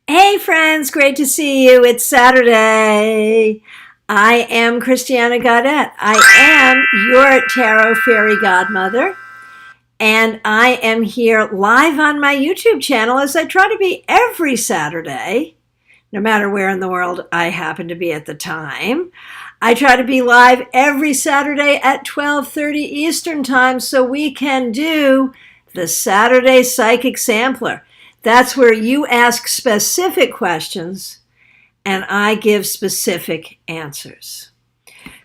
Hey friends, great to see you. It's Saturday. I am Christiana Gaudette. I am your tarot fairy godmother, and I am here live on my YouTube channel as I try to be every Saturday, no matter where in the world I happen to be at the time. I try to be live every Saturday at 12:30 Eastern Time so we can do the Saturday Psychic Sampler. That's where you ask specific questions and I give specific answers.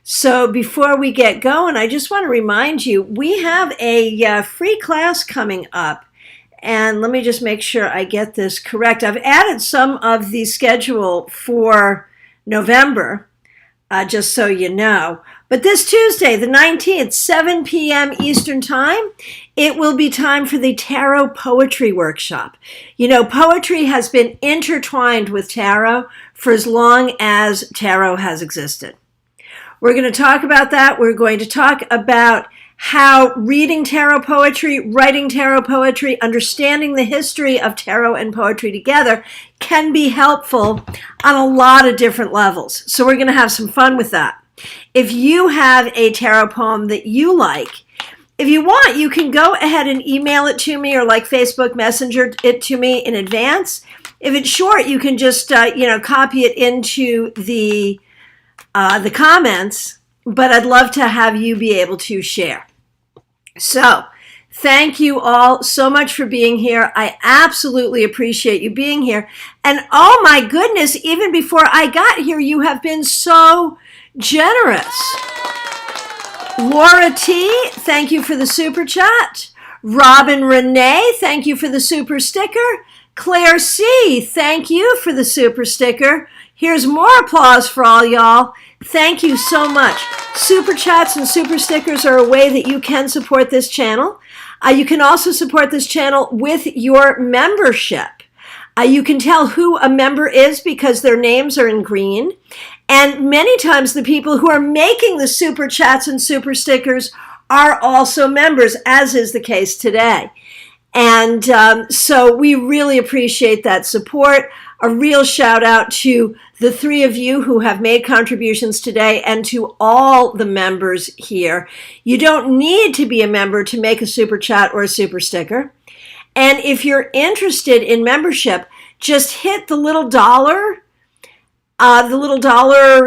So before we get going, I just want to remind you, we have a free class coming up. And let me just make sure I get this correct. I've added some of the schedule for November, just so you know. But this Tuesday, the 19th, 7 p.m. Eastern Time, it will be time for the Tarot Poetry Workshop. You know, poetry has been intertwined with tarot for as long as tarot has existed. We're going to talk about that. We're going to talk about how reading tarot poetry, writing tarot poetry, understanding the history of tarot and poetry together can be helpful on a lot of different levels. So we're going to have some fun with that. If you have a tarot poem that you like, if you want, you can go ahead and email it to me or like Facebook Messenger it to me in advance. If it's short, you can just, copy it into the comments, but I'd love to have you be able to share. So thank you all so much for being here. I absolutely appreciate you being here. And oh my goodness, even before I got here, you have been so generous. Laura T, thank you for the super chat. Robin Renee, thank you for the super sticker. Claire C, thank you for the super sticker. Here's more applause for all y'all. Thank you so much. Super chats and super stickers are a way that you can support this channel. You can also support this channel with your membership. You can tell who a member is because their names are in green. And many times the people who are making the super chats and super stickers are also members, as is the case today. And so we really appreciate that support. A real shout out to the three of you who have made contributions today and to all the members here. You don't need to be a member to make a super chat or a super sticker. And if you're interested in membership, just hit the little dollar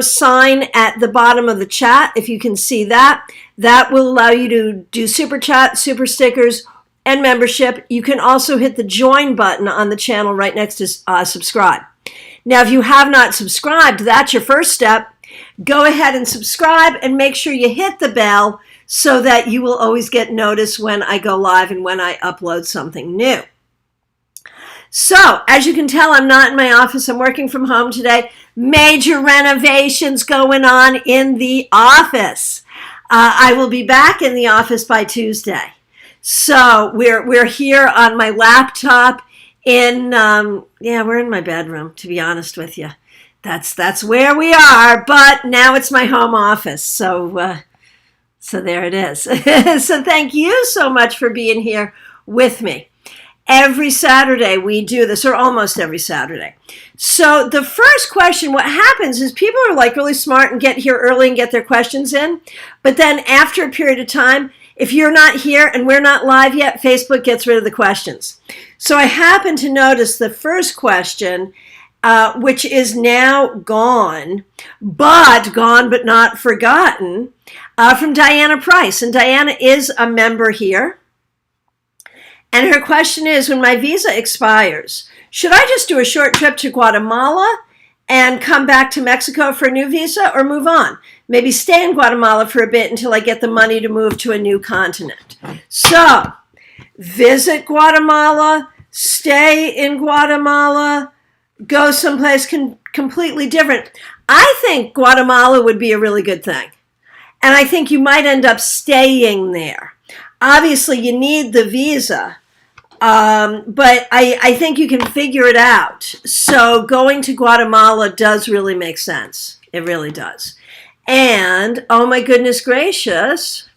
sign at the bottom of the chat. If you can see that, that will allow you to do super chat, super stickers, and membership. You can also hit the join button on the channel right next to subscribe. Now, if you have not subscribed, that's your first step. Go ahead and subscribe and make sure you hit the bell so that you will always get notice when I go live and when I upload something new. So, as you can tell, I'm not in my office. I'm working from home today. Major renovations going on in the office. I will be back in the office by Tuesday. So we're here on my laptop we're in my bedroom, to be honest with you. That's where we are, but now it's my home office. So there it is. So thank you so much for being here with me. Every Saturday we do this, or almost every Saturday. So the first question, what happens is people are like really smart and get here early and get their questions in. But then after a period of time, if you're not here and we're not live yet, Facebook gets rid of the questions. So I happen to notice the first question, which is now gone but not forgotten, from Diana Price. And Diana is a member here. And her question is, when my visa expires, should I just do a short trip to Guatemala and come back to Mexico for a new visa, or move on? Maybe stay in Guatemala for a bit until I get the money to move to a new continent. So, visit Guatemala, stay in Guatemala, go someplace completely different. I think Guatemala would be a really good thing. And I think you might end up staying there. Obviously, you need the visa. But I think you can figure it out. So going to Guatemala does really make sense. It really does. And, oh my goodness gracious,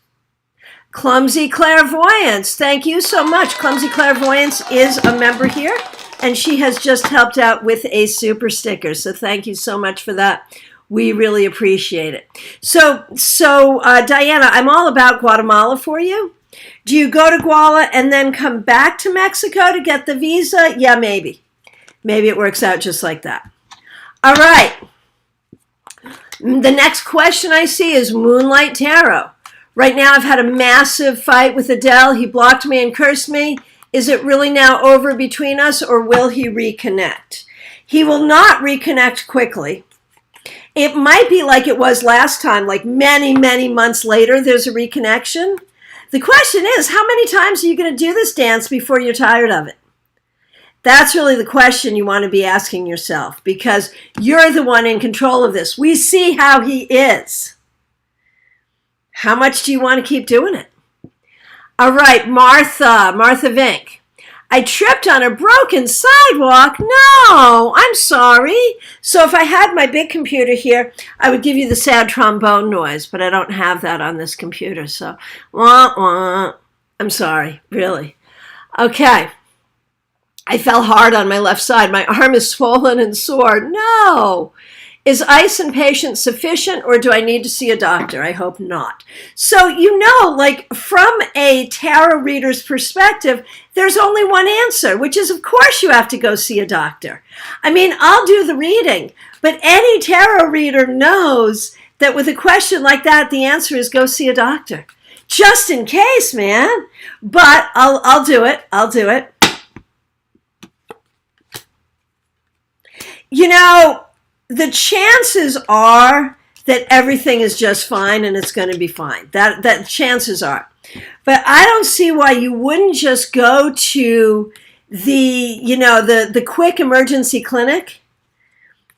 Clumsy Clairvoyance. Thank you so much. Clumsy Clairvoyance is a member here. and she has just helped out with a super sticker. So thank you so much for that. We really appreciate it. So Diana, I'm all about Guatemala for you. Do you go to Guala and then come back to Mexico to get the visa? Yeah, maybe. Maybe it works out just like that. All right. The next question I see is Moonlight Tarot. Right now I've had a massive fight with Adele. He blocked me and cursed me. Is it really now over between us, or will he reconnect? He will not reconnect quickly. It might be like it was last time, like many, many months later, there's a reconnection. The question is, how many times are you going to do this dance before you're tired of it? That's really the question you want to be asking yourself, because you're the one in control of this. We see how he is. How much do you want to keep doing it? All right, Martha Vink. I tripped on a broken sidewalk. No, I'm sorry. So if I had my big computer here, I would give you the sad trombone noise, but I don't have that on this computer. So, wah, wah. I'm sorry, really. Okay. I fell hard on my left side. My arm is swollen and sore. No. Is ice and patience sufficient, or do I need to see a doctor? I hope not. So, like from a tarot reader's perspective, there's only one answer, which is, of course, you have to go see a doctor. I mean, I'll do the reading, but any tarot reader knows that with a question like that, the answer is go see a doctor. Just in case, man. But I'll do it. I'll do it. The chances are that everything is just fine and it's going to be fine. That chances are. But I don't see why you wouldn't just go to the quick emergency clinic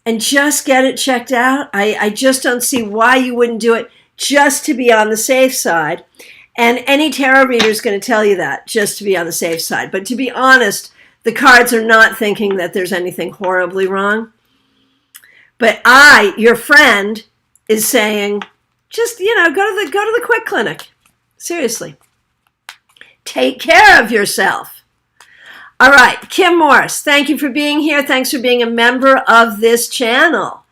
and just get it checked out. I just don't see why you wouldn't do it just to be on the safe side. And any tarot reader is going to tell you that, just to be on the safe side. But to be honest, the cards are not thinking that there's anything horribly wrong. But your friend, is saying, just, go to the quick clinic. Seriously. Take care of yourself. All right, Kim Morris, thank you for being here. Thanks for being a member of this channel.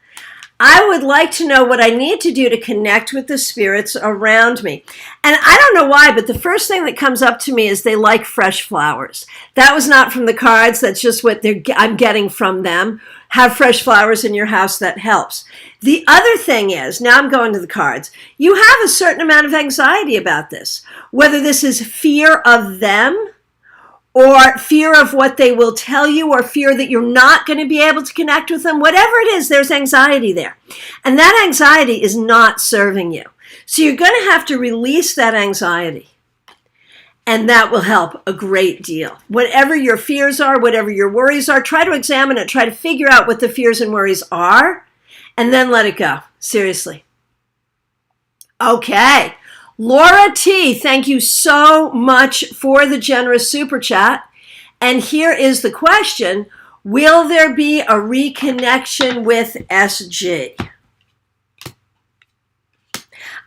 I would like to know what I need to do to connect with the spirits around me. And I don't know why, but the first thing that comes up to me is they like fresh flowers. That was not from the cards. That's just what I'm getting from them. Have fresh flowers in your house. That helps. The other thing is, now I'm going to the cards, you have a certain amount of anxiety about this. Whether this is fear of them, or fear of what they will tell you, or fear that you're not going to be able to connect with them, whatever it is, there's anxiety there. And that anxiety is not serving you. So you're going to have to release that anxiety. And that will help a great deal. Whatever your fears are, whatever your worries are, try to examine it, try to figure out what the fears and worries are, and then let it go. Seriously. Okay. Laura T., thank you so much for the generous super chat. And here is the question. Will there be a reconnection with SG?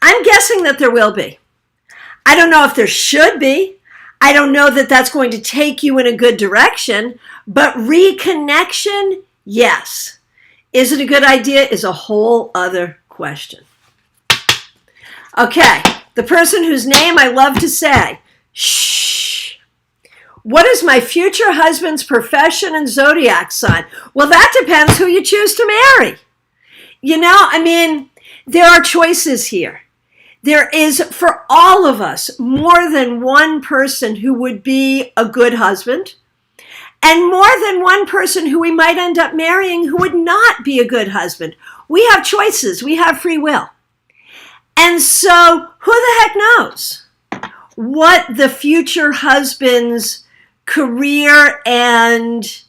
I'm guessing that there will be. I don't know if there should be. I don't know that that's going to take you in a good direction. But reconnection, yes. Is it a good idea is a whole other question. Okay. The person whose name I love to say, shh. What is my future husband's profession and zodiac sign? Well, that depends who you choose to marry. There are choices here. There is, for all of us, more than one person who would be a good husband, and more than one person who we might end up marrying who would not be a good husband. We have choices. We have free will. And so, who the heck knows what the future husband's career and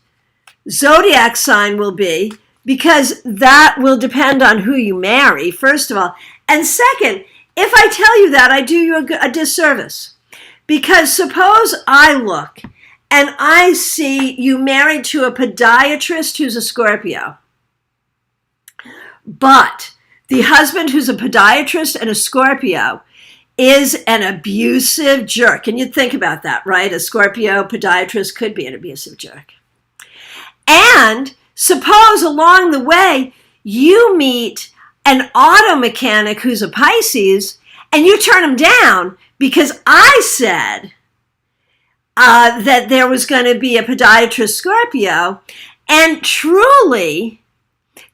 zodiac sign will be, because that will depend on who you marry, first of all. And second, if I tell you that, I do you a disservice. Because suppose I look and I see you married to a podiatrist who's a Scorpio, but the husband who's a podiatrist and a Scorpio is an abusive jerk. And you'd think about that, right? A Scorpio podiatrist could be an abusive jerk. And suppose along the way you meet an auto mechanic who's a Pisces and you turn him down because I said that there was going to be a podiatrist Scorpio, and truly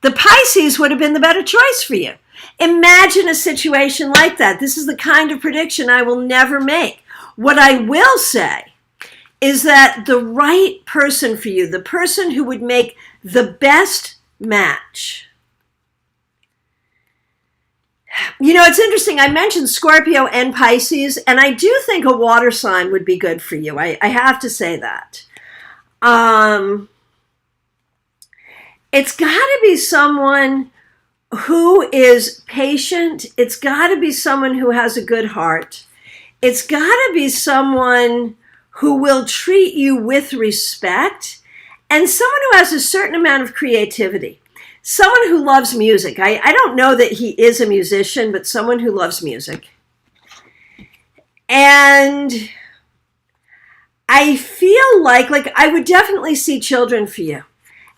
the Pisces would have been the better choice for you. Imagine a situation like that. This is the kind of prediction I will never make. What I will say is that the right person for you, the person who would make the best match. You know, it's interesting. I mentioned Scorpio and Pisces, and I do think a water sign would be good for you. I have to say that. It's got to be someone who is patient. It's got to be someone who has a good heart. It's got to be someone who will treat you with respect, and someone who has a certain amount of creativity. Someone who loves music. I don't know that he is a musician, but someone who loves music. And I feel like I would definitely see children for you.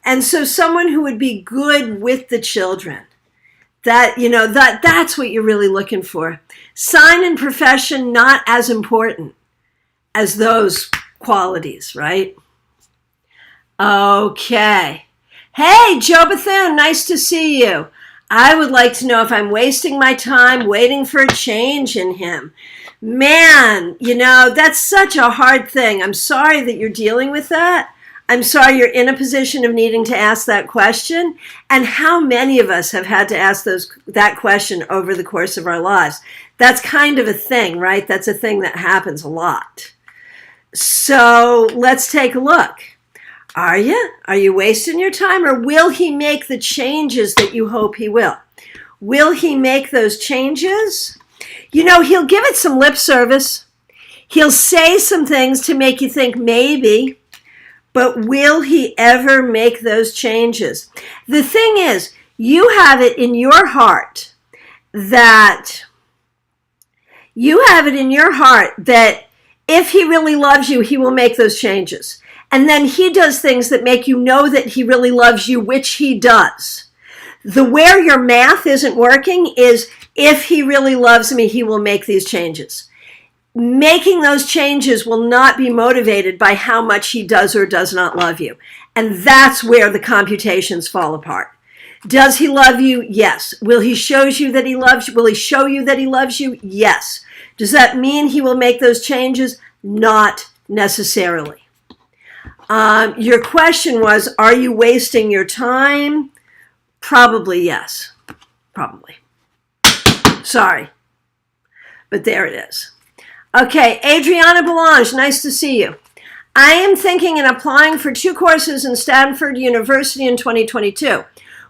And so someone who would be good with the children. That's what you're really looking for. Sign and profession, not as important as those qualities, right? Okay. Hey, Joe Bethune, nice to see you. I would like to know if I'm wasting my time waiting for a change in him. Man, that's such a hard thing. I'm sorry that you're dealing with that. I'm sorry you're in a position of needing to ask that question. And how many of us have had to ask that question over the course of our lives? That's kind of a thing, right? That's a thing that happens a lot. So let's take a look. Are you? Are you wasting your time, or will he make the changes that you hope he will? Will he make those changes? He'll give it some lip service. He'll say some things to make you think maybe, but will he ever make those changes? The thing is, you have it in your heart that if he really loves you, he will make those changes. And then he does things that make you know that he really loves you, which he does. Where your math isn't working is, if he really loves me, he will make these changes. Making those changes will not be motivated by how much he does or does not love you. And that's where the computations fall apart. Does he love you? Yes. Will he show you that he loves you? Will he show you that he loves you? Yes. Does that mean he will make those changes? Not necessarily. Your question was, are you wasting your time? Probably yes. Probably. Sorry. But there it is. Okay, Adriana Belange, nice to see you. I am thinking and applying for 2 courses in Stanford University in 2022.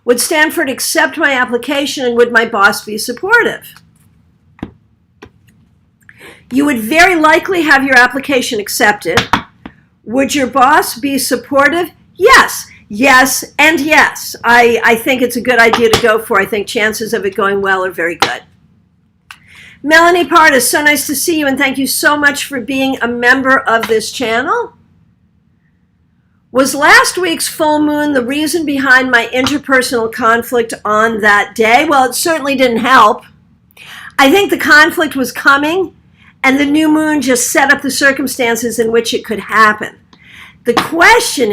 Would Stanford accept my application, and would my boss be supportive? You would very likely have your application accepted. Would your boss be supportive? Yes. Yes, and yes. I think it's a good idea to go for. I think chances of it going well are very good. Melanie Partis, so nice to see you, and thank you so much for being a member of this channel. Was last week's full moon the reason behind my interpersonal conflict on that day? Well, it certainly didn't help. I think the conflict was coming, and the new moon just set up the circumstances in which it could happen. The question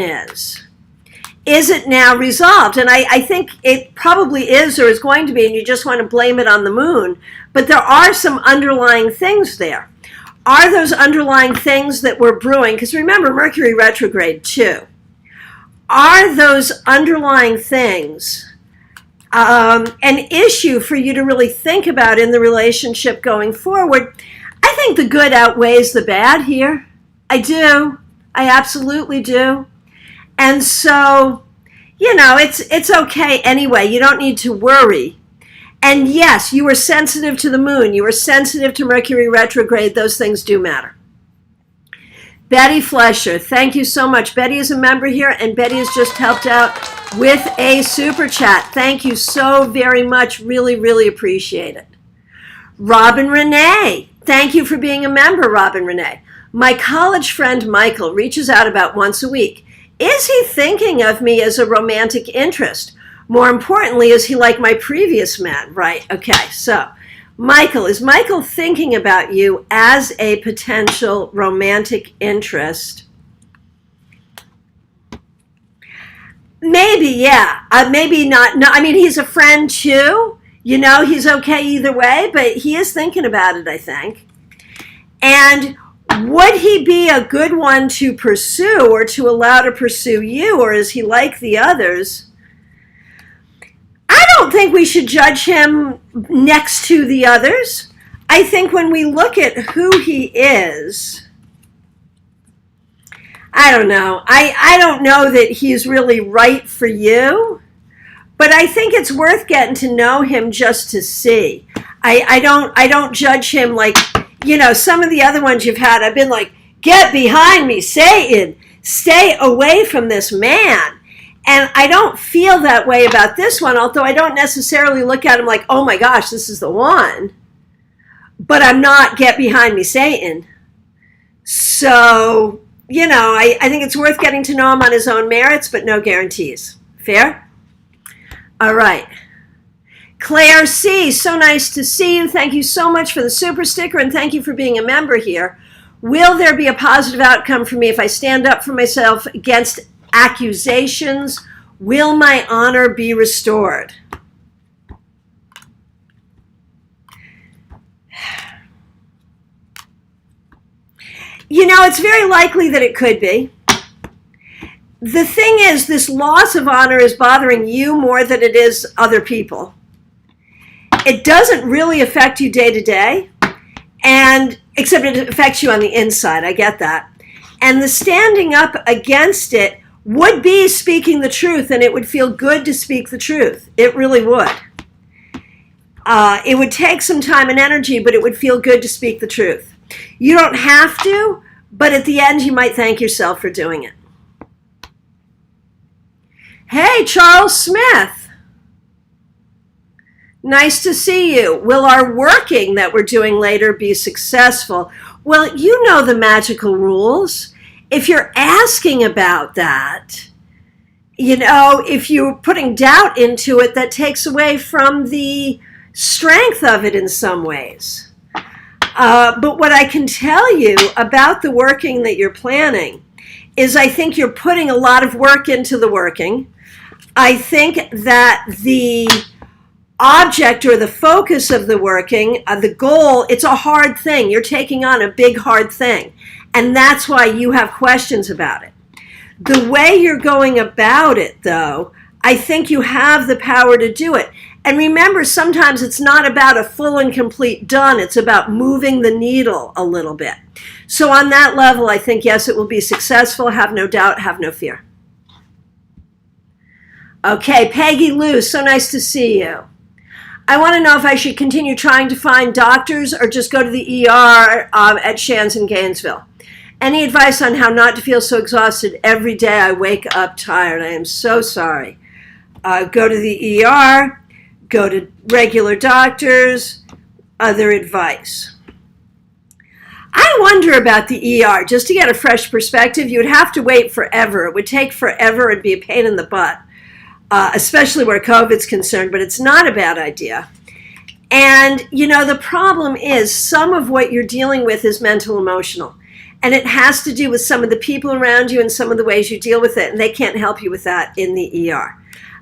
is it now resolved? And I think it probably is, or is going to be, and you just want to blame it on the moon. But there are some underlying things there. Are those underlying things that were brewing? Because remember, Mercury retrograde too. Are those underlying things an issue for you to really think about in the relationship going forward? I think the good outweighs the bad here. I do. I absolutely do. And so, it's okay anyway. You don't need to worry. And yes, you were sensitive to the moon. You were sensitive to Mercury retrograde. Those things do matter. Betty Flesher, thank you so much. Betty is a member here, and Betty has just helped out with a super chat. Thank you so very much. Really, really appreciate it. Robin Renee, thank you for being a member, Robin Renee. My college friend Michael reaches out about once a week. Is he thinking of me as a romantic interest? More importantly, is he like my previous men? Right. Okay. So, Michael, is Michael thinking about you as a potential romantic interest? Maybe, yeah. Maybe not. No, I mean, he's a friend too. He's okay either way, but he is thinking about it, I think. And would he be a good one to pursue or to allow to pursue you, or is he like the others? I don't think we should judge him next to the others. I think when we look at who he is, I don't know. I don't know that he's really right for you, but I think it's worth getting to know him just to see. I don't judge him like, some of the other ones you've had, I've been like, get behind me, Satan, stay away from this man. And I don't feel that way about this one, although I don't necessarily look at him like, oh my gosh, this is the one. But I'm not get behind me, Satan. So, I think it's worth getting to know him on his own merits, but no guarantees. Fair? All right. Claire C., so nice to see you. Thank you so much for the super sticker, and thank you for being a member here. Will there be a positive outcome for me if I stand up for myself against accusations? Will my honor be restored? It's very likely that it could be. The thing is, this loss of honor is bothering you more than it is other people. It doesn't really affect you day to day, and except it affects you on the inside. I get that. And the standing up against it would be speaking the truth, and it would feel good to speak the truth. It really would. It would take some time and energy, but it would feel good to speak the truth. You don't have to, but at the end, you might thank yourself for doing it. Hey, Charles Smith. Nice to see you. Will our working that we're doing later be successful? Well, you know the magical rules. If you're asking about that, if you're putting doubt into it, that takes away from the strength of it in some ways. But what I can tell you about the working that you're planning is I think you're putting a lot of work into the working. I think that the object or the focus of the working, the goal, it's a hard thing. You're taking on a big, hard thing. And that's why you have questions about it. The way you're going about it, though, I think you have the power to do it. And remember, sometimes it's not about a full and complete done. It's about moving the needle a little bit. So on that level, I think, yes, it will be successful. Have no doubt. Have no fear. Okay, Peggy Lou, so nice to see you. I want to know if I should continue trying to find doctors or just go to the ER at Shands in Gainesville. Any advice on how not to feel so exhausted every day I wake up tired? I am so sorry. Go to the ER, go to regular doctors, other advice. I wonder about the ER. Just to get a fresh perspective, you would have to wait forever. It would take forever and be a pain in the butt. Especially where COVID's concerned, but it's not a bad idea. And, the problem is some of what you're dealing with is mental emotional. And it has to do with some of the people around you and some of the ways you deal with it. And they can't help you with that in the ER.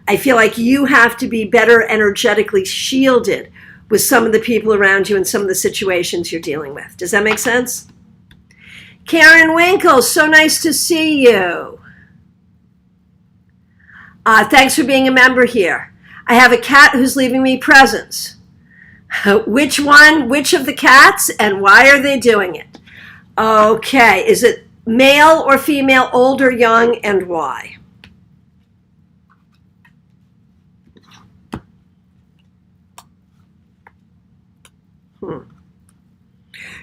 I feel like you have to be better energetically shielded with some of the people around you and some of the situations you're dealing with. Does that make sense? Karen Winkle, so nice to see you. Thanks for being a member here. I have a cat who's leaving me presents. Which one? Which of the cats? And why are they doing it? Okay. Is it male or female, old or young, and why?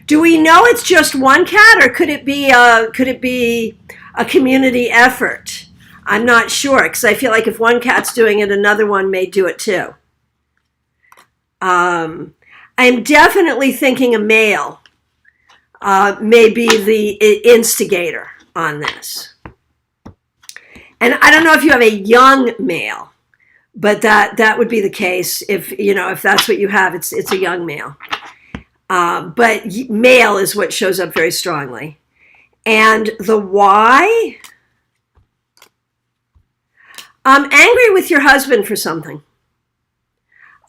Do we know it's just one cat, or could it be a community effort? I'm not sure, because I feel like if one cat's doing it, another one may do it too. I'm definitely thinking a male may be the instigator on this. And I don't know if you have a young male, but that would be the case if, if that's what you have, it's a young male. But male is what shows up very strongly. And the why? Angry with your husband for something.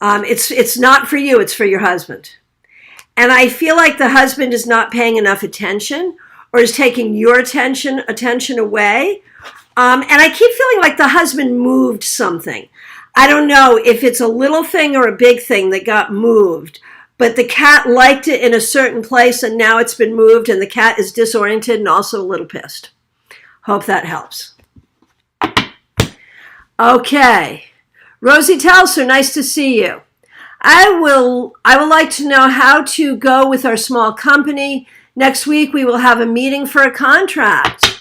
It's not for you, it's for your husband. And I feel like the husband is not paying enough attention or is taking your attention away. And I keep feeling like the husband moved something. I don't know if it's a little thing or a big thing that got moved, but the cat liked it in a certain place and now it's been moved and the cat is disoriented and also a little pissed. Hope that helps. Okay. Rosie Telser, nice to see you. I would like to know how to go with our small company. Next week we will have a meeting for a contract.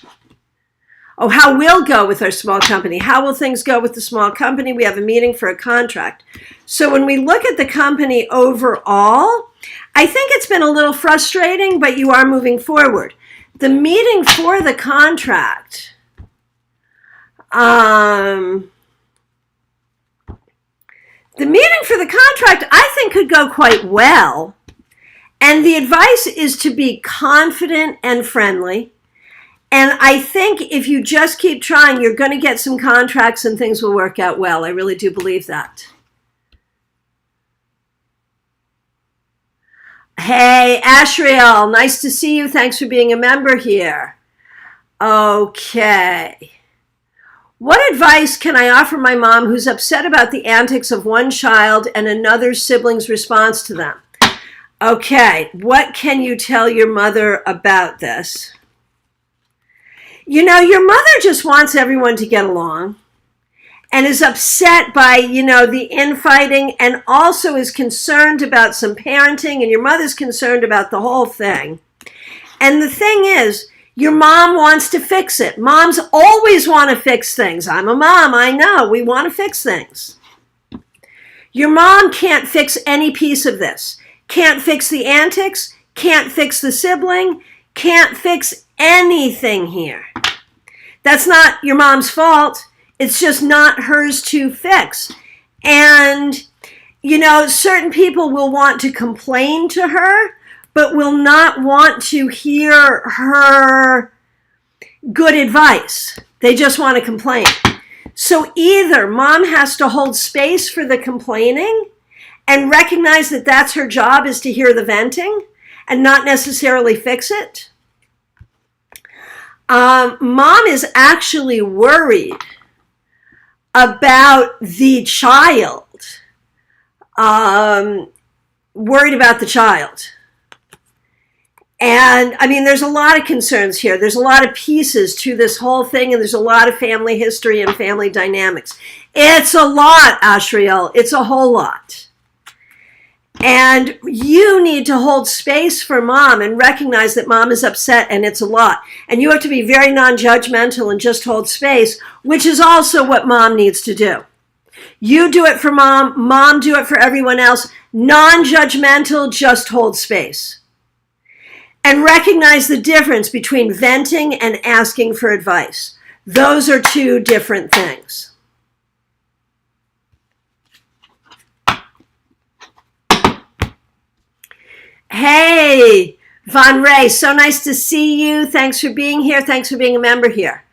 Oh, how we'll go with our small company. How will things go with the small company? We have a meeting for a contract. So when we look at the company overall, I think it's been a little frustrating, but you are moving forward. The meeting for the contract, the meeting for the contract, I think could go quite well. And the advice is to be confident and friendly. And I think if you just keep trying, you're going to get some contracts and things will work out well. I really do believe that. Hey, Ashriel, nice to see you. Thanks for being a member here. Okay. What advice can I offer my mom who's upset about the antics of one child and another sibling's response to them? Okay, what can you tell your mother about this? Your mother just wants everyone to get along and is upset by, the infighting and also is concerned about some parenting and your mother's concerned about the whole thing. And the thing is, your mom wants to fix it. Moms always want to fix things. I'm a mom, I know. We want to fix things. Your mom can't fix any piece of this. Can't fix the antics, can't fix the sibling, can't fix anything here. That's not your mom's fault. It's just not hers to fix. And, certain people will want to complain to her, but will not want to hear her good advice. They just want to complain. So either mom has to hold space for the complaining and recognize that that's her job, is to hear the venting and not necessarily fix it. Mom is actually worried about the child. Worried about the child. And there's a lot of concerns here. There's a lot of pieces to this whole thing, and there's a lot of family history and family dynamics. It's a lot, Ashriel. It's a whole lot. And you need to hold space for mom and recognize that mom is upset and it's a lot. And you have to be very non-judgmental and just hold space, which is also what mom needs to do. You do it for mom, mom do it for everyone else. Non-judgmental, just hold space. And recognize the difference between venting and asking for advice. Those are two different things. Hey, Von Ray, so nice to see you. Thanks for being here. Thanks for being a member here.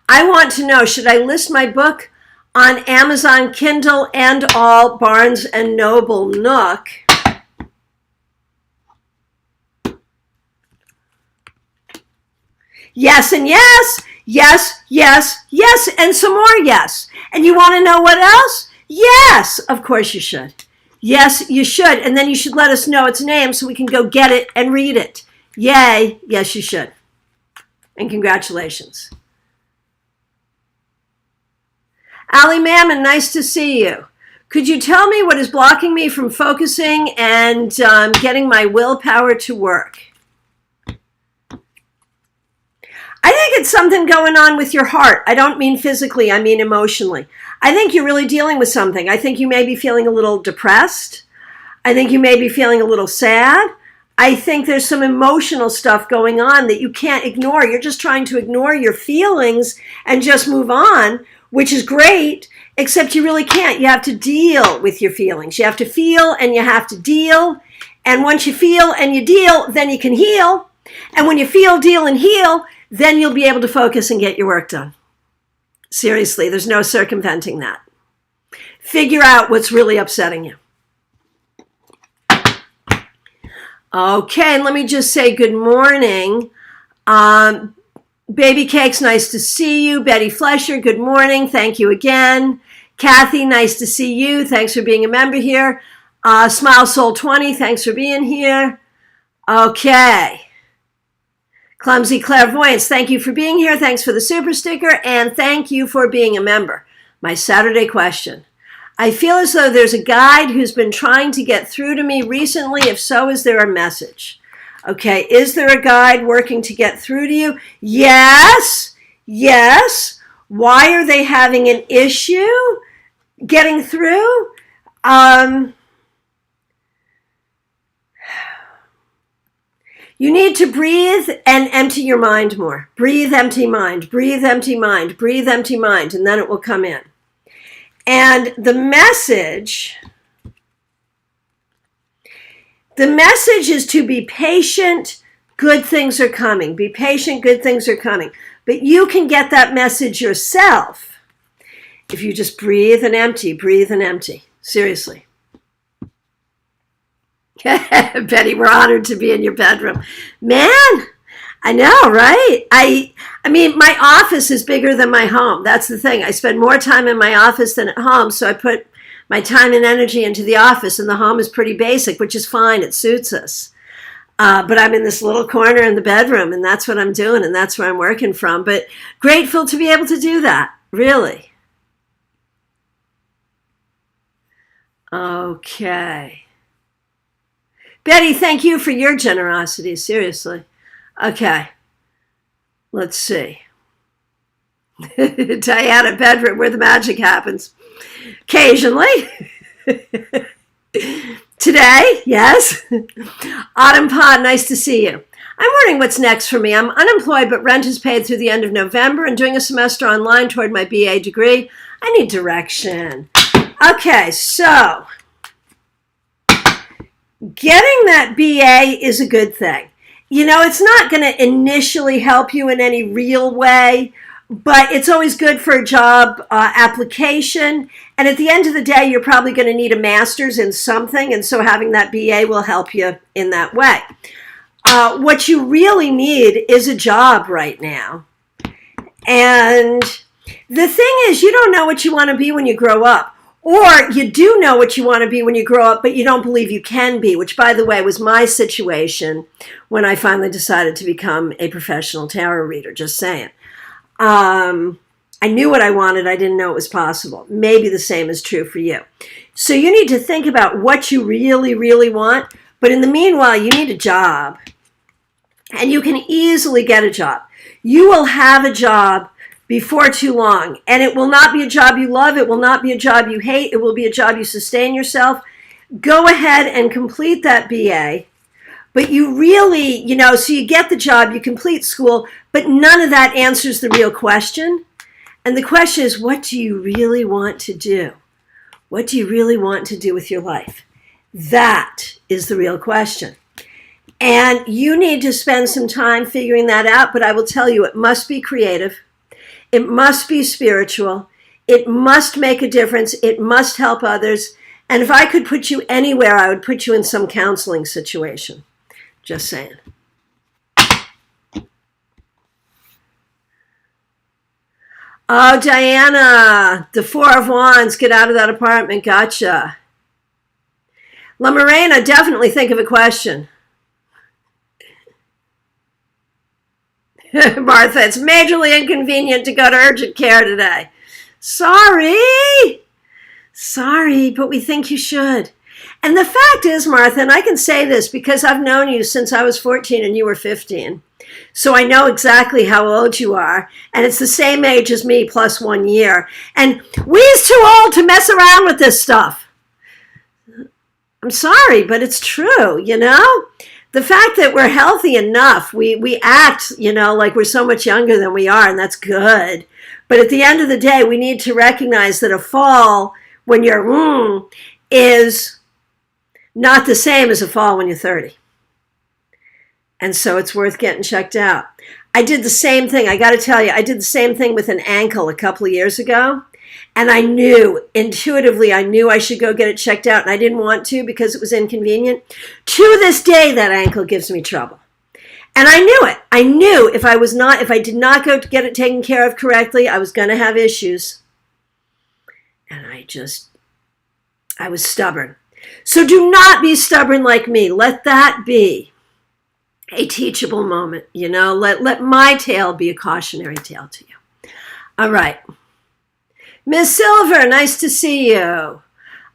I want to know, should I list my book on Amazon Kindle and all Barnes & Noble Nook? Yes and yes, yes, yes, yes, and some more yes. And you want to know what else? Yes, of course you should. Yes, you should. And then you should let us know its name so we can go get it and read it. Yay. Yes, you should. And congratulations. Ali Mammon, nice to see you. Could you tell me what is blocking me from focusing and getting my willpower to work? I think it's something going on with your heart. I don't mean physically, I mean emotionally. I think you're really dealing with something. I think you may be feeling a little depressed. I think you may be feeling a little sad. I think there's some emotional stuff going on that you can't ignore. You're just trying to ignore your feelings and just move on, which is great, except you really can't. You have to deal with your feelings. You have to feel and you have to deal. And once you feel and you deal, then you can heal. And when you feel, deal, and heal, then you'll be able to focus and get your work done. Seriously, there's no circumventing that. Figure out what's really upsetting you. Okay, and let me just say good morning. Baby Cakes, nice to see you. Betty Flesher, good morning. Thank you again. Kathy, nice to see you. Thanks for being a member here. Smile Soul 20, thanks for being here. Okay. Clumsy Clairvoyance, thank you for being here. Thanks for the super sticker, and thank you for being a member. My Saturday question. I feel as though there's a guide who's been trying to get through to me recently. If so, is there a message? Okay, is there a guide working to get through to you? Yes, yes. Why are they having an issue getting through? You need to breathe and empty your mind more. Breathe, empty mind, breathe, empty mind, breathe, empty mind, and then it will come in. And the message is to be patient, good things are coming. Be patient, good things are coming. But you can get that message yourself if you just breathe and empty, breathe and empty. Seriously. Betty, we're honored to be in your bedroom. Man, I know, right? I mean, my office is bigger than my home. That's the thing. I spend more time in my office than at home, so I put my time and energy into the office, and the home is pretty basic, which is fine. It suits us. But I'm in this little corner in the bedroom, and that's what I'm doing, and that's where I'm working from. But grateful to be able to do that, really. Okay. Betty, thank you for your generosity, seriously. Okay. Let's see. Diana, bedroom, where the magic happens. Occasionally. Today, yes. Autumn Pod, nice to see you. I'm wondering what's next for me. I'm unemployed, but rent is paid through the end of November and doing a semester online toward my BA degree. I need direction. Okay, so getting that BA is a good thing. You know, it's not going to initially help you in any real way, but it's always good for a job application. And at the end of the day, you're probably going to need a master's in something. And so having that BA will help you in that way. What you really need is a job right now. And the thing is, you don't know what you want to be when you grow up. Or you do know what you want to be when you grow up, but you don't believe you can be, which, by the way, was my situation when I finally decided to become a professional tarot reader, just saying. I knew what I wanted. I didn't know it was possible. Maybe the same is true for you. So you need to think about what you really, really want. But in the meanwhile, you need a job. And you can easily get a job. You will have a job before too long. And it will not be a job you love. It will not be a job you hate. It will be a job you sustain yourself. Go ahead and complete that BA. But you really, you know, so you get the job, you complete school, but none of that answers the real question. And the question is, what do you really want to do? What do you really want to do with your life? That is the real question. And you need to spend some time figuring that out. But I will tell you, it must be creative. It must be spiritual. It must make a difference. It must help others. And if I could put you anywhere, I would put you in some counseling situation. Just saying. Oh, Diana, the Four of Wands, get out of that apartment. Gotcha. La Morena, definitely think of a question. Martha, it's majorly inconvenient to go to urgent care today. Sorry, but we think you should. And the fact is, Martha, and I can say this because I've known you since I was 14 and you were 15. So I know exactly how old you are. And it's the same age as me plus 1 year. And we's too old to mess around with this stuff. I'm sorry, but it's true, you know? the fact that we're healthy enough, we act, like we're so much younger than we are, and that's good. But at the end of the day, we need to recognize that a fall when you're is not the same as a fall when you're 30. And so it's worth getting checked out. I did the same thing. I got to tell you, I did the same thing with an ankle a couple of years ago. And I knew, intuitively, I should go get it checked out. And I didn't want to because it was inconvenient. To this day, that ankle gives me trouble. And I knew it. I knew if I did not go to get it taken care of correctly, I was going to have issues. And I was stubborn. So do not be stubborn like me. Let that be a teachable moment. Let my tale be a cautionary tale to you. All right. Miss Silver, nice to see you.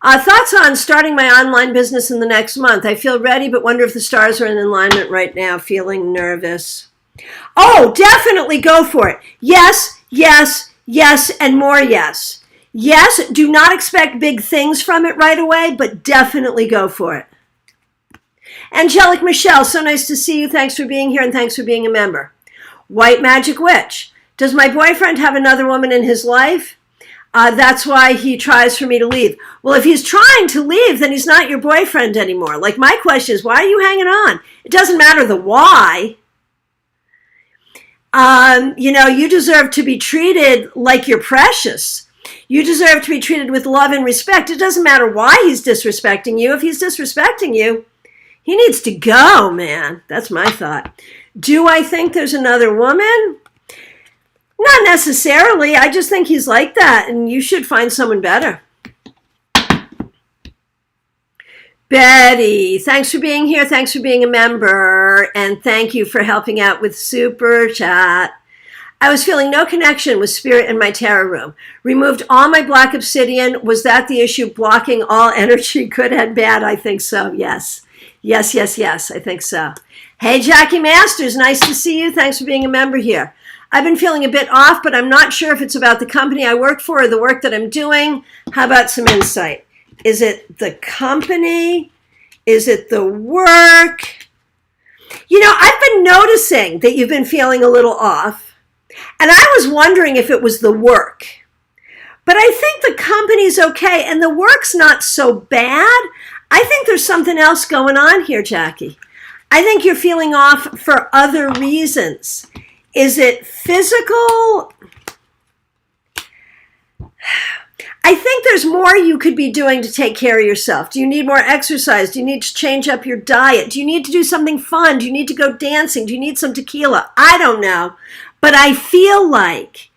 Thoughts on starting my online business in the next month? I feel ready, but wonder if the stars are in alignment right now. Feeling nervous. Oh, definitely go for it. Yes, yes, yes, and more yes. Yes, do not expect big things from it right away, but definitely go for it. Angelic Michelle, so nice to see you. Thanks for being here and thanks for being a member. White Magic Witch, does my boyfriend have another woman in his life? That's why he tries for me to leave. Well, if he's trying to leave, then he's not your boyfriend anymore. Like, my question is, why are you hanging on? It doesn't matter the why. You deserve to be treated like you're precious. You deserve to be treated with love and respect. It doesn't matter why he's disrespecting you. If he's disrespecting you, he needs to go, man. That's my thought. Do I think there's another woman? Not necessarily. I just think he's like that, and you should find someone better. Betty, thanks for being here. Thanks for being a member, and thank you for helping out with Super Chat. I was feeling no connection with spirit in my tarot room. Removed all my black obsidian. Was that the issue, blocking all energy, good and bad? I think so, yes. Yes, yes, yes, I think so. Hey, Jackie Masters, nice to see you. Thanks for being a member here. I've been feeling a bit off, but I'm not sure if it's about the company I work for or the work that I'm doing. How about some insight? Is it the company? Is it the work? I've been noticing that you've been feeling a little off, and I was wondering if it was the work. But I think the company's okay, and the work's not so bad. I think there's something else going on here, Jackie. I think you're feeling off for other reasons. Is it physical? I think there's more you could be doing to take care of yourself. Do you need more exercise? Do you need to change up your diet? Do you need to do something fun? Do you need to go dancing? Do you need some tequila? I don't know. But I feel like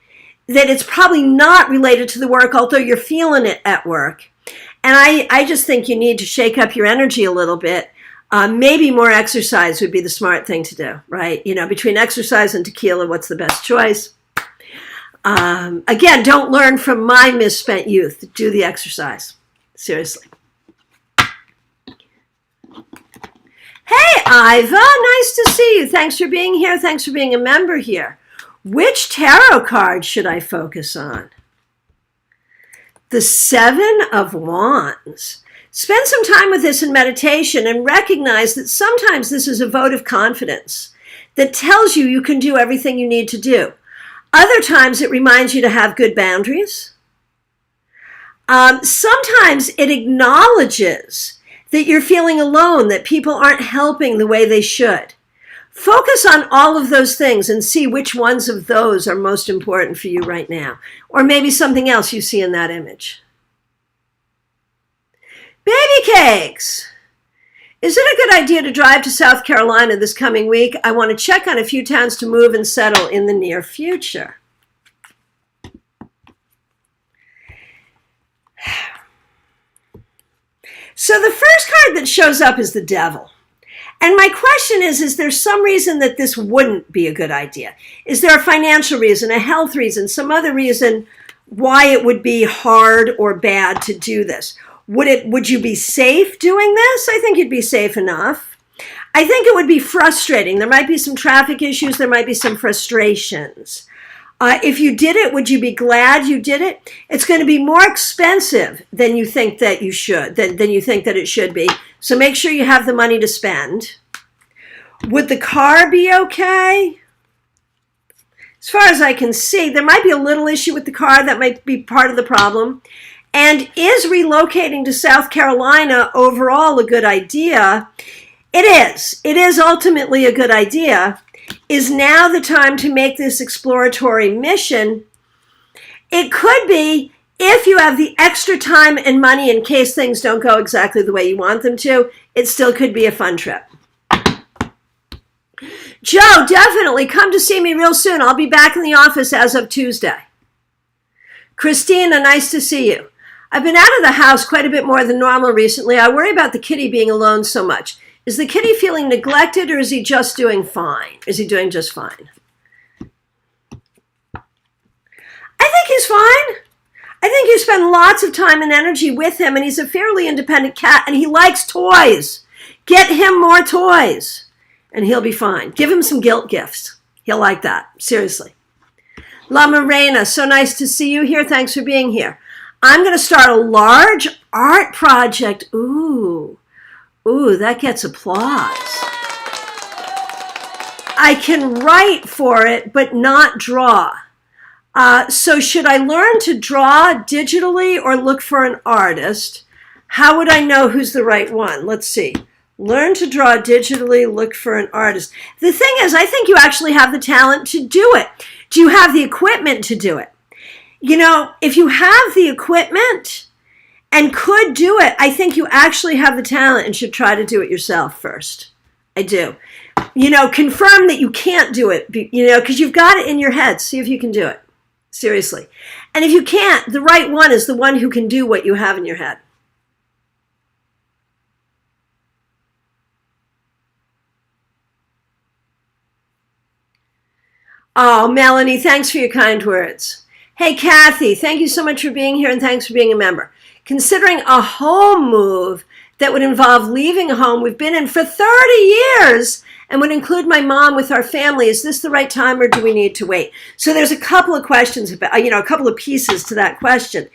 that it's probably not related to the work, although you're feeling it at work. And I just think you need to shake up your energy a little bit. Maybe more exercise would be the smart thing to do, right? Between exercise and tequila, what's the best choice? Again, don't learn from my misspent youth. Do the exercise. Seriously. Hey, Iva, nice to see you. Thanks for being here. Thanks for being a member here. Which tarot card should I focus on? The Seven of Wands. Spend some time with this in meditation and recognize that sometimes this is a vote of confidence that tells you you can do everything you need to do. Other times it reminds you to have good boundaries. Sometimes it acknowledges that you're feeling alone, that people aren't helping the way they should. Focus on all of those things and see which ones of those are most important for you right now. Or maybe something else you see in that image. Baby cakes! Is it a good idea to drive to South Carolina this coming week? I want to check on a few towns to move and settle in the near future. So the first card that shows up is the Devil. And my question is there some reason that this wouldn't be a good idea? Is there a financial reason, a health reason, some other reason why it would be hard or bad to do this? Would you be safe doing this? I think you'd be safe enough. I think it would be frustrating. There might be some traffic issues. There might be some frustrations. If you did it, would you be glad you did it? It's going to be more expensive than you think that you should, than you think that it should be. So make sure you have the money to spend. Would the car be okay? As far as I can see, there might be a little issue with the car that might be part of the problem. And is relocating to South Carolina overall a good idea? It is. It is ultimately a good idea. Is now the time to make this exploratory mission? It could be if you have the extra time and money in case things don't go exactly the way you want them to. It still could be a fun trip. Joe, definitely come to see me real soon. I'll be back in the office as of Tuesday. Christina, nice to see you. I've been out of the house quite a bit more than normal recently. I worry about the kitty being alone so much. Is the kitty feeling neglected, or is he just doing fine? Is he doing just fine? I think he's fine. I think you spend lots of time and energy with him, and he's a fairly independent cat, and he likes toys. Get him more toys, and he'll be fine. Give him some guilt gifts. He'll like that. Seriously. La Morena, so nice to see you here. Thanks for being here. I'm going to start a large art project. Ooh, that gets applause. I can write for it, but not draw. So should I learn to draw digitally or look for an artist? How would I know who's the right one? Let's see. Learn to draw digitally, look for an artist. The thing is, I think you actually have the talent to do it. Do you have the equipment to do it? You know, if you have the equipment and could do it, I think you actually have the talent and should try to do it yourself first. I do. You know, confirm that you can't do it, you know, because you've got it in your head. See if you can do it. Seriously. And if you can't, the right one is the one who can do what you have in your head. Oh, Melanie, thanks for your kind words. Hey, Kathy, thank you so much for being here and thanks for being a member. Considering a home move that would involve leaving a home we've been in for 30 years and would include my mom with our family, is this the right time or do we need to wait? So there's a couple of questions about, a couple of pieces to that question.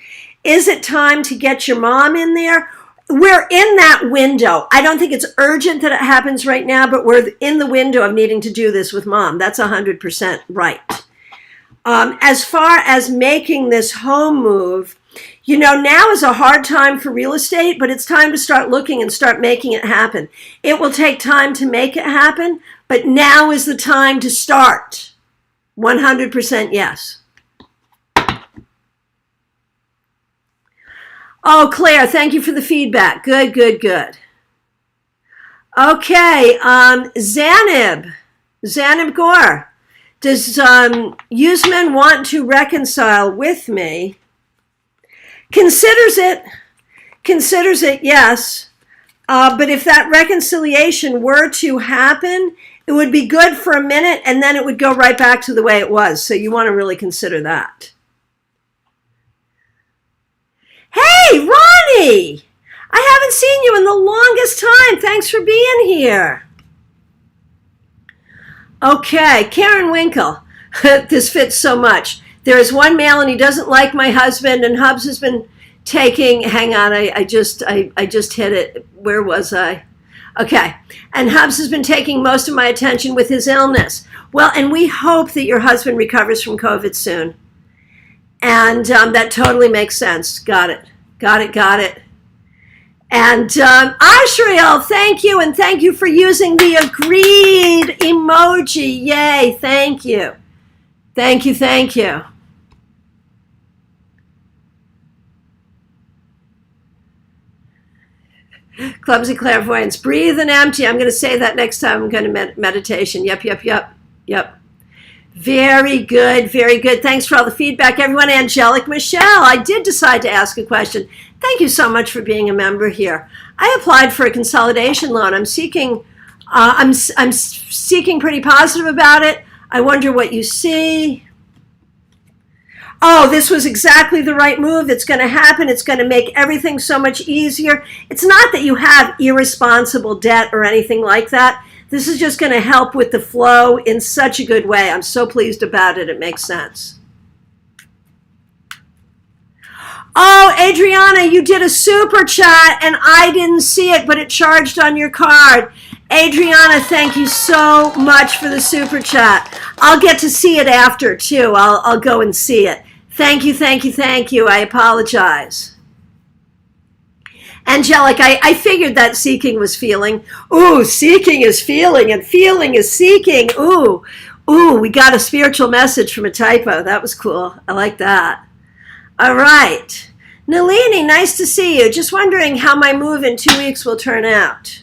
Is it time to get your mom in there? We're in that window. I don't think it's urgent that it happens right now, but we're in the window of needing to do this with mom. That's 100% right. As far as making this home move, now is a hard time for real estate, but it's time to start looking and start making it happen. It will take time to make it happen, but now is the time to start. 100% yes. Oh, Claire, thank you for the feedback. Good. Okay, Zanib Gore. Does Usman want to reconcile with me? Considers it, yes. But if that reconciliation were to happen, it would be good for a minute and then it would go right back to the way it was. So you want to really consider that. Hey, Ronnie! I haven't seen you in the longest time. Thanks for being here. Okay, Karen Winkle. This fits so much. There is one male and he doesn't like my husband, and Hubs has been taking, hang on, I just hit it. Where was I? Okay. And Hubs has been taking most of my attention with his illness. Well, and we hope that your husband recovers from COVID soon. And that totally makes sense. Got it. And Ashriel, thank you. And thank you for using the agreed emoji. Yay. Thank you. Thank you. Clumsy clairvoyance. Breathe and empty. I'm going to say that next time I'm going to meditation. Yep. Very good. Thanks for all the feedback, everyone. Angelic Michelle, I did decide to ask a question. Thank you so much for being a member here. I applied for a consolidation loan. I'm seeking pretty positive about it. I wonder what you see. Oh, this was exactly the right move. It's going to happen. It's going to make everything so much easier. It's not that you have irresponsible debt or anything like that. This is just going to help with the flow in such a good way. I'm so pleased about it. It makes sense. Oh, Adriana, you did a super chat and I didn't see it, but it charged on your card. Adriana, thank you so much for the super chat. I'll get to see it after, too. I'll go and see it. Thank you, thank you, thank you. I apologize. Angelic, I figured that seeking was feeling. Ooh, seeking is feeling, and feeling is seeking. Ooh, we got a spiritual message from a typo. That was cool. I like that. All right. Nalini, nice to see you. Just wondering how my move in 2 weeks will turn out.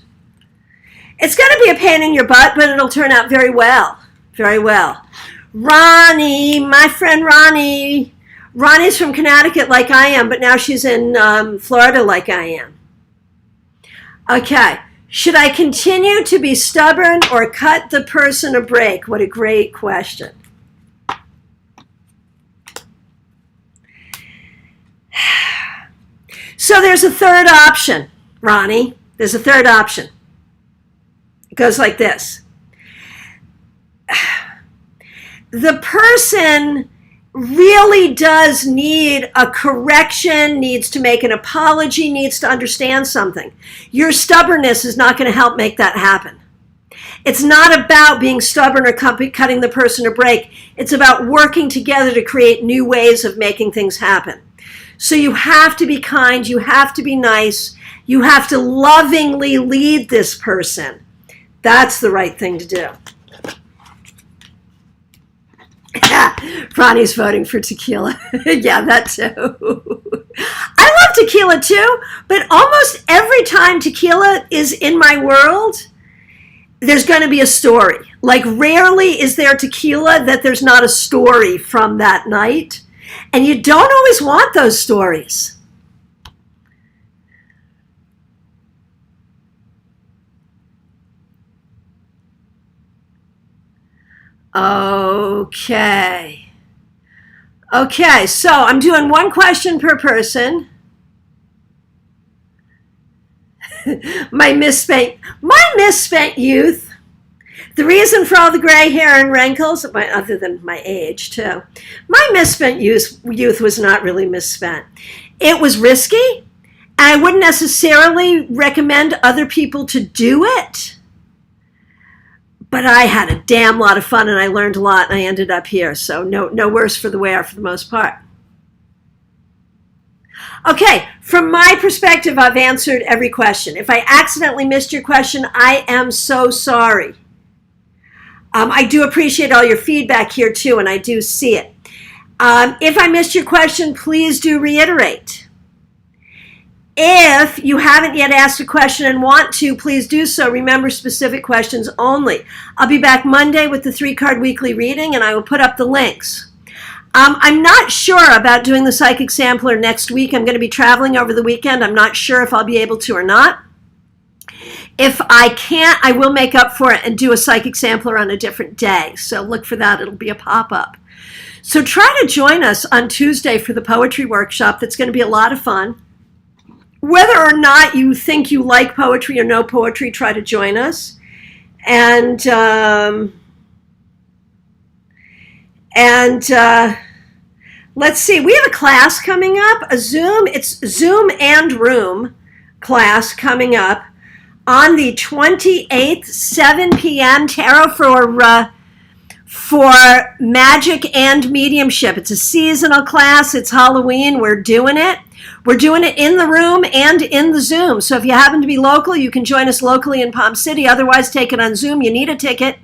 It's going to be a pain in your butt, but it'll turn out very well. Very well. Ronnie, my friend Ronnie. Ronnie's from Connecticut like I am, but now she's in Florida like I am. Okay. Should I continue to be stubborn or cut the person a break? What a great question. So there's a third option, Ronnie. There's a third option. It goes like this. The person really does need a correction, needs to make an apology, needs to understand something. Your stubbornness is not going to help make that happen. It's not about being stubborn or cutting the person a break. It's about working together to create new ways of making things happen. So you have to be kind, you have to be nice, you have to lovingly lead this person. That's the right thing to do. Ronnie's voting for tequila. Yeah, that too. I love tequila too, but almost every time tequila is in my world, there's going to be a story. Like rarely is there tequila that there's not a story from that night. And you don't always want those stories. Okay. Okay, so I'm doing one question per person. My misspent youth. The reason for all the gray hair and wrinkles, other than my age too, my misspent youth was not really misspent. It was risky, and I wouldn't necessarily recommend other people to do it. But I had a damn lot of fun, and I learned a lot, and I ended up here. So no worse for the wear for the most part. Okay, from my perspective, I've answered every question. If I accidentally missed your question, I am so sorry. I do appreciate all your feedback here too, and I do see it. If I missed your question, please do reiterate. If you haven't yet asked a question and want to, please do so. Remember, specific questions only. I'll be back Monday with the 3-card weekly reading, and I will put up the links. I'm not sure about doing the psychic sampler next week. I'm going to be traveling over the weekend. I'm not sure if I'll be able to or not. If I can't, I will make up for it and do a psychic sampler on a different day. So look for that. It'll be a pop-up. So try to join us on Tuesday for the poetry workshop. That's going to be a lot of fun. Whether or not you think you like poetry or know poetry, try to join us. And let's see. We have a class coming up, it's Zoom and Room class coming up on the 28th, 7 p.m. Tarot for magic and mediumship. It's a seasonal class. It's Halloween. We're doing it. We're doing it in the room and in the Zoom. So if you happen to be local, you can join us locally in Palm City. Otherwise, take it on Zoom. You need a ticket.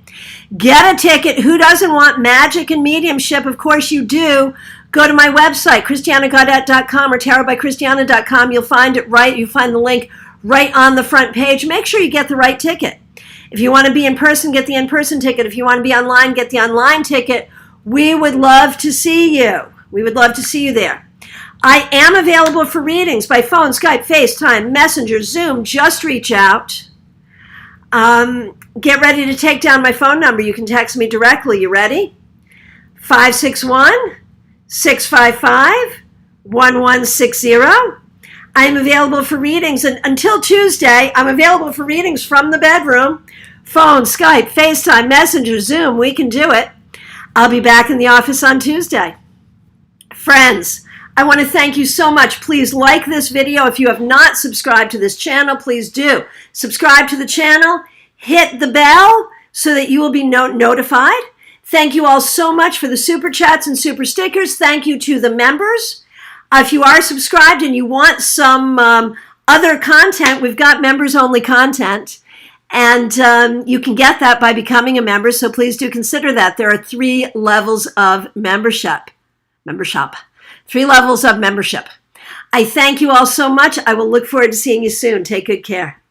Get a ticket. Who doesn't want magic and mediumship? Of course you do. Go to my website, christianagaudette.com or tarotbychristiana.com. You'll find it right. You find the link right on the front page. Make sure you get the right ticket. If you want to be in person, get the in-person ticket. If you want to be online, get the online ticket. We would love to see you. We would love to see you there. I am available for readings by phone, Skype, FaceTime, Messenger, Zoom. Just reach out. Get ready to take down my phone number. You can text me directly. You ready? 561-655-1160. I'm available for readings. And until Tuesday, I'm available for readings from the bedroom. Phone, Skype, FaceTime, Messenger, Zoom. We can do it. I'll be back in the office on Tuesday. Friends, I want to thank you so much. Please like this video. If you have not subscribed to this channel, please do. Subscribe to the channel. hit the bell so that you will be notified. Thank you all so much for the super chats and super stickers. Thank you to the members. If you are subscribed and you want some other content, we've got members only content. And you can get that by becoming a member. So please do consider that. There are 3 levels of membership. 3 levels of membership. I thank you all so much. I will look forward to seeing you soon. Take good care.